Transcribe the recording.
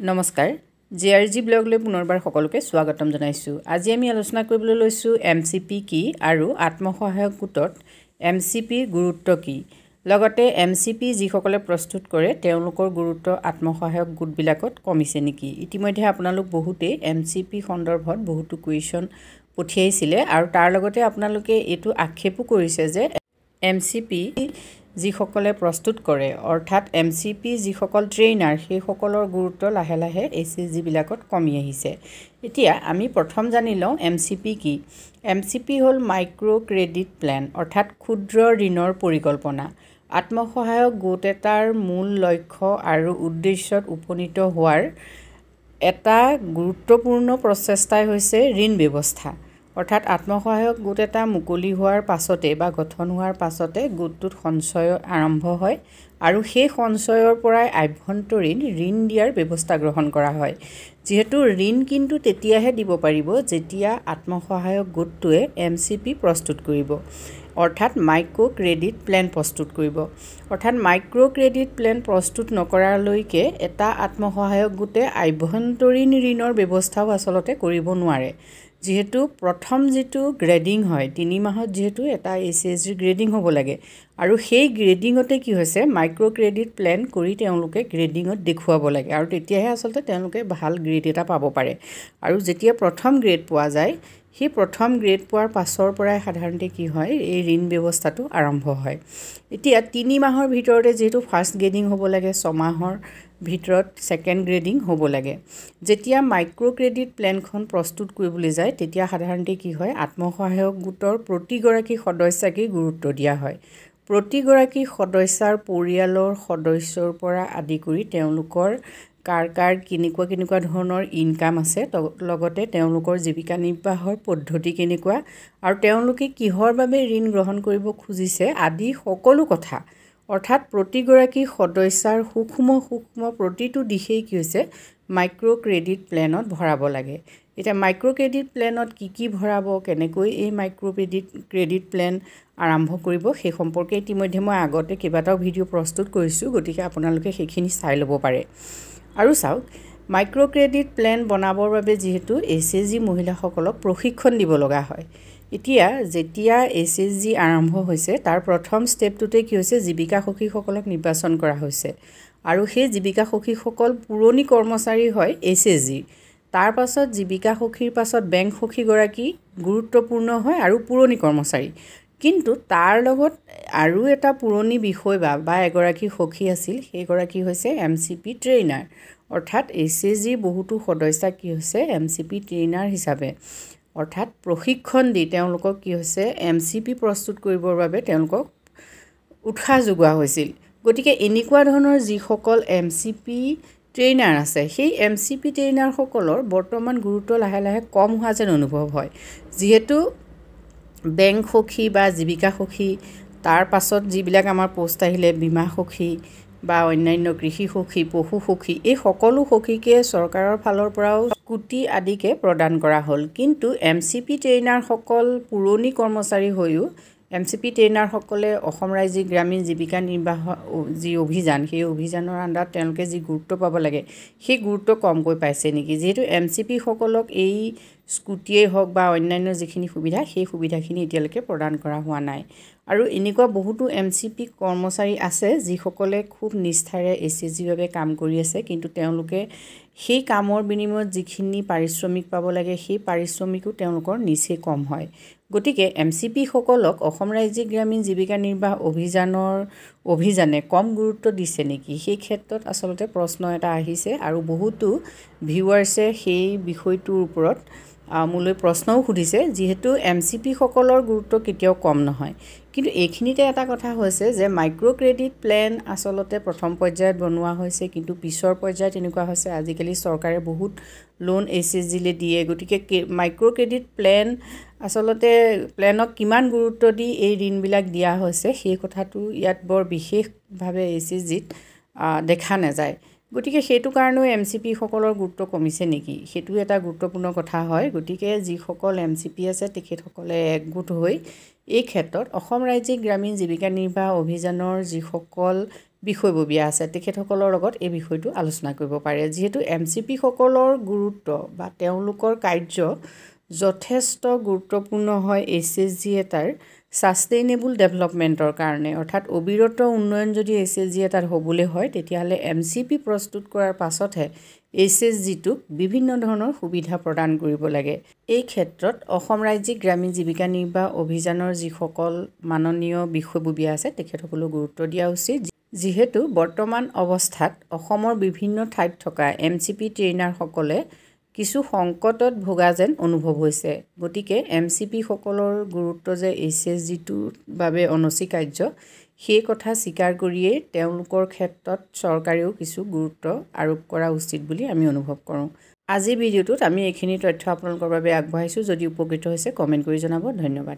নমস্কাৰ জিআৰজি ব্লগলৈ পুনৰবাৰ সকলোকে স্বাগতম জনাইছো। আজি আমি আলোচনা কৰিবলৈ লৈছো MCP কি আৰু আত্মসহায়ক গোটত MCP গুৰুত্ব কি। লগতে MCP যিসকলে প্ৰস্তুত কৰে তেওঁলোকৰ গুৰুত্ব আত্মসহায়ক গোটবিলাকত কমিছে নেকি। ইতিমধ্যে আপোনালোক বহুতে MCP সন্দৰ্ভত বহুতো কুৱেশ্যন পঠিয়াইছিলে আৰু তাৰ লগতে আপোনালোকে এইটো আক্ষেপো কৰিছে যে MCP যিসকলে প্ৰস্তুত কৰে অৰ্থাৎ MCP যিসকল ট্ৰেইনাৰ সেইসকলৰ গুৰুত্ব লাহে লাহে SHG বিলাকত কমি আহিছে। এতিয়া আমি প্ৰথম জানি লওঁ MCP কি। MCP হ'ল মাইক্ৰ ক্ৰেডিট প্লেন অৰ্থাৎ ক্ষুদ্ৰ ঋণৰ পৰিকল্পনা। আত্মসহায়ক গোট এটাৰ মূল লক্ষ্য আৰু উদ্দেশ্যত উপনীত হোৱাৰ এটা গুৰুত্বপূৰ্ণ প্ৰচেষ্টাই হৈছে ঋণ ব্যৱস্থা। অৰ্থাৎ আত্মসহায়ক গোট এটা মুকলি হোৱাৰ পাছতে বা গঠন হোৱাৰ পাছতে গোটটোত সঞ্চয় আৰম্ভ হয় আৰু সেই সঞ্চয়ৰ পৰাই আভ্যন্তৰীণ ঋণ দিয়াৰ ব্যৱস্থা গ্ৰহণ কৰা হয়। যেহেতু ঋণ কিন্তু তেতিয়াহে দিব পাৰিব যেতিয়া আত্মসহায়ক গোটটোৱে MCP প্ৰস্তুত কৰিব অৰ্থাৎ মাইক্ৰ ক্ৰেডিট প্লেন প্ৰস্তুত কৰিব। অৰ্থাৎ মাইক্ৰ ক্ৰেডিট প্লেন প্ৰস্তুত নকৰালৈকে এটা আত্মসহায়ক গোটে আভ্যন্তৰীণ ঋণৰ ব্যৱস্থাও আচলতে কৰিব নোৱাৰে। যেহেতু প্ৰথম যেটো গ্ৰেডিং হয় 3 মাহত যেহেতু এটা SHG গ্ৰেডিং হ'ব লাগে আৰু সেই গ্ৰেডিংতে কি হৈছে মাইক্ৰ ক্ৰেডিট প্লেন কৰি তেওঁলোকে গ্ৰেডিংত দেখুৱাব লাগে আৰু তেতিয়াহে আচলতে তেওঁলোকে ভাল গ্ৰেড এটা পাব পাৰে। আৰু যেতিয়া প্ৰথম গ্ৰেড পোৱা যায় সেই প্ৰথম গ্ৰেড পোৱাৰ পাছৰ পৰাই সাধাৰণতে কি হয় এই ঋণ ব্যৱস্থাটো আৰম্ভ হয়। এতিয়া 3 মাহৰ ভিতৰতে যেহেতু ফাৰ্ষ্ট গ্ৰেডিং হ'ব লাগে 6 মাহৰ ভিতৰত সেকেন্ড গ্ৰেডিং হ'ব লাগে। যেতিয়া মাইক্ৰ ক্ৰেডিট প্লেনখন প্ৰস্তুত কৰিবলৈ যায় তেতিয়া সাধাৰণতে কি হয় আত্মসহায়ক গোটৰ প্ৰতিগৰাকী সদস্যকে গুৰুত্ব দিয়া হয়। প্ৰতিগৰাকী সদস্যাৰ পৰিয়ালৰ সদস্যৰ পৰা আদি কৰি তেওঁলোকৰ কাৰ কেনেকুৱা ধৰণৰ ইনকাম আছে লগতে তেওঁলোকৰ জীৱিকা নিৰ্বাহৰ পদ্ধতি কেনেকুৱা আৰু তেওঁলোকে কিহৰ বাবে ঋণ গ্ৰহণ কৰিব খুজিছে আদি সকলো কথা অৰ্থাৎ প্ৰতিগৰাকী সদস্যাৰ সূক্ষ্ম প্ৰতিটো দিশেই কি হৈছে মাইক্ৰ ক্ৰেডিট প্লেনত ভৰাব লাগে। এটা মাইক্ৰ ক্ৰেডিট প্লেনত কি ভৰাব কেনেকৈ এই মাইক্ৰ ক্ৰেডিট প্লেন আৰম্ভ কৰিব সেই সম্পৰ্কে ইতিমধ্যে মই আগতে কেইবাটাও ভিডিঅ' প্ৰস্তুত কৰিছোঁ, গতিকে আপোনালোকে সেইখিনি চাই ল'ব পাৰে। আৰু চাওক মাইক্ৰ ক্ৰেডিট প্লেন বনাবৰ বাবে যিহেতু SHG মহিলাসকলক প্ৰশিক্ষণ দিব লগা হয়। এতিয়া যেতিয়া SHG আৰম্ভ হৈছে তাৰ প্ৰথম ষ্টেপটোতে কি হৈছে জীৱিকা সখীসকলক নিৰ্বাচন কৰা হৈছে আৰু সেই জীৱিকা সখীসকল পুৰণি কৰ্মচাৰী হয় SHG। তাৰ পাছত জীৱিকা সখীৰ পাছত বেংক সখীগৰাকী গুৰুত্বপূৰ্ণ হয় আৰু পুৰণি কৰ্মচাৰী। কিন্তু তাৰ লগত আৰু এটা পুৰণি বিষয় বা এগৰাকী সখী আছিল সেইগৰাকী হৈছে MCP ট্ৰেইনাৰ অৰ্থাৎ SHG বহুতো সদস্য কি হৈছে MCP ট্ৰেইনাৰ হিচাপে অৰ্থাৎ প্ৰশিক্ষণ দি তেওঁলোকক কি হৈছে MCP প্ৰস্তুত কৰিবৰ বাবে তেওঁলোকক উৎসাহ যোগোৱা হৈছিল। গতিকে এনেকুৱা ধৰণৰ যিসকল MCP ট্ৰেইনাৰ আছে সেই MCP ট্ৰেইনাৰসকলৰ বৰ্তমান গুৰুত্ব লাহে লাহে কম হোৱা যেন অনুভৱ হয়। যিহেতু বেংক সখী বা জীৱিকা সখী তাৰ পাছত যিবিলাক আমাৰ পোষ্ট আহিলে বীমা সখী বা অন্যান্য কৃষি সখী পশু সখী এই সকলো সখীকে চৰকাৰৰ ফালৰ পৰাও স্কুটি আদিকে প্ৰদান কৰা হ'ল। কিন্তু MCP ট্ৰেইনাৰসকল পুৰণি কৰ্মচাৰী হৈও MCP ট্ৰেইনাৰসকলে অসম ৰাজ্যিক গ্ৰামীণ জীৱিকা নিৰ্বাহ যি অভিযান সেই অভিযানৰ আণ্ডাৰত তেওঁলোকে যি গুৰুত্ব পাব লাগে সেই গুৰুত্ব কমকৈ পাইছে নেকি। যিহেতু MCP সকলক এই স্কুটিয়েই হওক বা অন্যান্য যিখিনি সুবিধা সেই সুবিধাখিনি এতিয়ালৈকে প্ৰদান কৰা হোৱা নাই। আৰু এনেকুৱা বহুতো MCP কৰ্মচাৰী আছে যিসকলে খুব নিষ্ঠাৰে SHGৰ বাবে কাম কৰি আছে কিন্তু তেওঁলোকে সেই কামৰ বিনিময়ত যিখিনি পাৰিশ্ৰমিক পাব লাগে সেই পাৰিশ্ৰমিকো তেওঁলোকৰ নিচেই কম হয়। গতিকে MCP সকলক অসম ৰাজ্যিক গ্ৰামীণ জীৱিকা নিৰ্বাহ অভিযানে কম গুৰুত্ব দিছে নেকি সেই ক্ষেত্ৰত আচলতে প্ৰশ্ন এটা আহিছে আৰু বহুতো ভিউৱাৰ্ছে সেই বিষয়টোৰ ওপৰত মোলৈ প্ৰশ্নও সুধিছে। যিহেতু MCP সকলৰ গুৰুত্ব কেতিয়াও কম নহয় কিন্তু এইখিনিতে এটা কথা হৈছে যে মাইক্ৰ ক্ৰেডিট প্লেন আচলতে প্ৰথম পৰ্যায়ত বনোৱা হৈছে কিন্তু পিছৰ পৰ্যায়ত এনেকুৱা হৈছে আজিকালি চৰকাৰে বহুত লোন SHGলে দিয়ে। গতিকে মাইক্ৰ ক্ৰেডিট প্লেন আচলতে প্লেনক কিমান গুৰুত্ব দি এই ঋণবিলাক দিয়া হৈছে সেই কথাটো ইয়াত বৰ বিশেষভাৱে SHGত দেখা নাযায়। গতিকে সেইটো কাৰণেও MCP সকলৰ গুৰুত্ব কমিছে নেকি সেইটো এটা গুৰুত্বপূৰ্ণ কথা হয়। গতিকে যিসকল MCP আছে তেখেতসকলে একগোট হৈ এই ক্ষেত্ৰত অসম ৰাজ্যিক গ্ৰামীণ জীৱিকা নিৰ্বাহ অভিযানৰ যিসকল বিষয়ববীয়া আছে তেখেতসকলৰ লগত এই বিষয়টো আলোচনা কৰিব পাৰে যিহেতু MCP সকলৰ গুৰুত্ব বা তেওঁলোকৰ কাৰ্য যথেষ্ট গুৰুত্বপূৰ্ণ হয় SHG এটাৰ সাস্টেইনেবল ডেভেলপমেন্টৰ কাৰণে অৰ্থাৎ অবিৰত উন্নয়ন যদি SHG এটাৰ হ'বলৈ হয় তেতিয়াহ'লে MCP প্ৰস্তুত কৰাৰ পাছতহে SHG-টোক বিভিন্ন ধৰণৰ সুবিধা প্ৰদান কৰিব লাগে এই ক্ষেত্ৰত অসম ৰাজ্যিক গ্ৰামীণ জীৱিকা নিৰ্বাহ অভিযানৰ যিসকল মাননীয় বিষয়ববীয়া আছে তেখেতসকলক গুৰুত্ব দিয়া উচিত যিহেতু বৰ্তমান অৱস্থাত অসমৰ বিভিন্ন ঠাইত থকা MCP ট্ৰেইনাৰসকলে কিছু সংকটত ভোগা যেন অনুভৱ হৈছে গতিকে MCP সকলৰ গুৰুত্ব যে SHG-টোৰ বাবে অনস্বীকাৰ্য সেই কথা স্বীকাৰ কৰিয়েই তেওঁলোকৰ ক্ষেত্ৰত চৰকাৰেও কিছু গুৰুত্ব আৰোপ কৰা উচিত বুলি আমি অনুভৱ কৰোঁ আজি ভিডিঅ'টোত আমি এইখিনি তথ্য আপোনালোকৰ বাবে আগবঢ়াইছোঁ যদি উপকৃত হৈছে কমেন্ট কৰি জনাব ধন্যবাদ